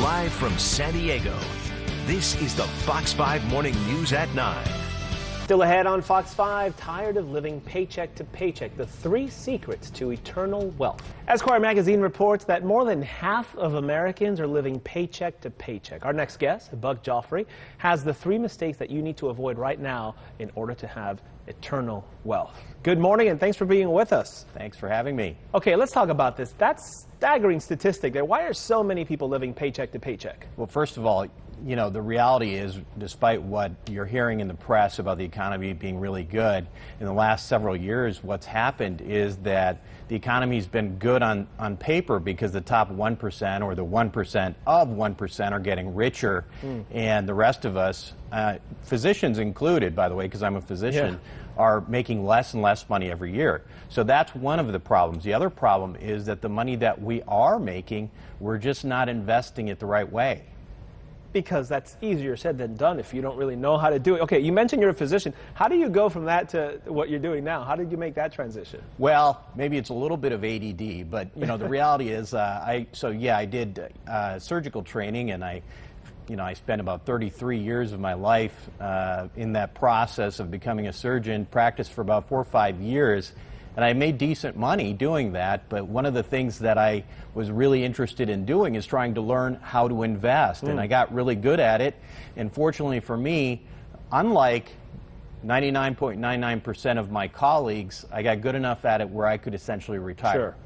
Live from San Diego, this is the Fox 5 Morning News at 9. Still ahead on Fox 5, tired of living paycheck to paycheck, the 3 secrets to eternal wealth. Esquire magazine reports that more than half of Americans are living paycheck to paycheck. Our next guest, Buck Joffrey, has the 3 mistakes that you need to avoid right now in order to have eternal wealth. Good morning and thanks for being with us. Thanks for having me. Okay, let's talk about this. That's staggering statistic there. Why are so many people living paycheck to paycheck? Well, first of all, you know, the reality is, despite what you're hearing in the press about the economy being really good, in the last several years, what's happened is that the economy's been good on paper because the top 1% or the 1% of 1% are getting richer, and the rest of us, physicians included, by the way, because I'm a physician, are making less and less money every year. So that's one of the problems. The other problem is that the money that we are making, we're just not investing it the right way. Because that's easier said than done if you don't really know how to do it. Okay, you mentioned you're a physician. How do you go from that to what you're doing now? How did you make that transition? Well, maybe it's a little bit of ADD, but you know, the reality is, I did surgical training, and I spent about 33 years of my life in that process of becoming a surgeon, practiced for about 4 or 5 years. And I made decent money doing that, but one of the things that I was really interested in doing is trying to learn how to invest. And I got really good at it. And fortunately for me, unlike 99.99% of my colleagues, I got good enough at it where I could essentially retire. Sure.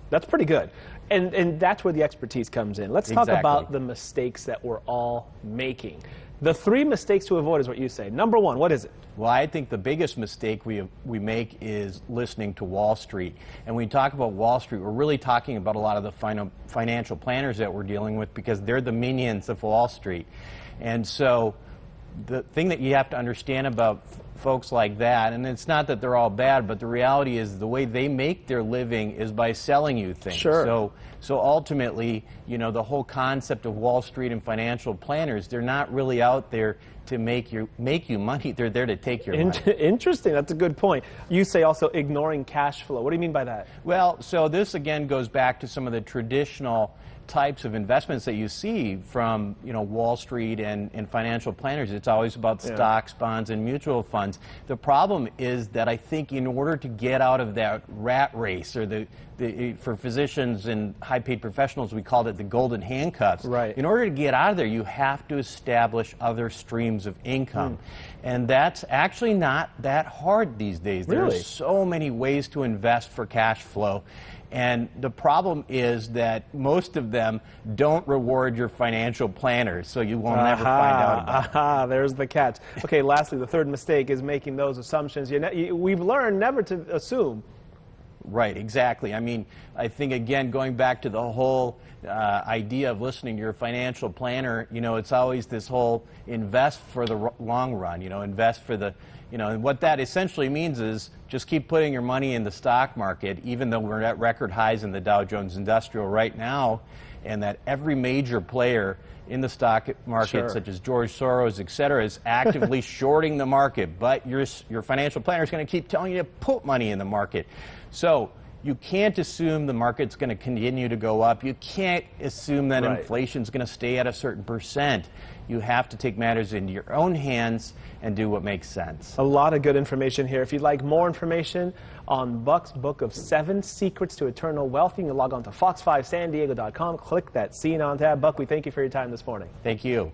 That's pretty good. And that's where the expertise comes in. Let's talk about the mistakes that we're all making. The 3 mistakes to avoid is what you say. Number 1, what is it? Well, I think the biggest mistake we make is listening to Wall Street. And when we talk about Wall Street, we're really talking about a lot of the financial planners that we're dealing with, because they're the minions of Wall Street. And so the thing that you have to understand about folks like that, and it's not that they're all bad, but the reality is the way they make their living is by selling you things. Sure. So ultimately, you know, the whole concept of Wall Street and financial planners, they're not really out there to make you money. They're there to take your money. Interesting. That's a good point. You say also ignoring cash flow. What do you mean by that? Well, so this again goes back to some of the traditional types of investments that you see from, you know, Wall Street and financial planners. It's always about stocks, bonds, and mutual funds. The problem is that I think in order to get out of that rat race, or for physicians and high-paid professionals, we called it the golden handcuffs. Right. In order to get out of there, you have to establish other streams of income. And that's actually not that hard these days. Really? There's so many ways to invest for cash flow. And the problem is that most of them don't reward your financial planners, so you will never find out about it. There's the catch. Okay, lastly, the 3rd mistake is making those assumptions. We've learned never to assume. Right, exactly. I mean, I think, again, going back to the whole idea of listening to your financial planner, you know, it's always this whole invest for the long run, you know, invest for the, you know, and what that essentially means is just keep putting your money in the stock market, even though we're at record highs in the Dow Jones Industrial right now, and that every major player in the stock market, such as George Soros, et cetera, is actively shorting the market. But your financial planner is going to keep telling you to put money in the market. So you can't assume the market's going to continue to go up. You can't assume that inflation's going to stay at a certain percent. You have to take matters into your own hands and do what makes sense. A lot of good information here. If you'd like more information on Buck's book of 7 Secrets to Eternal Wealth, you can log on to fox5sandiego.com, click that See Now tab. Buck, we thank you for your time this morning. Thank you.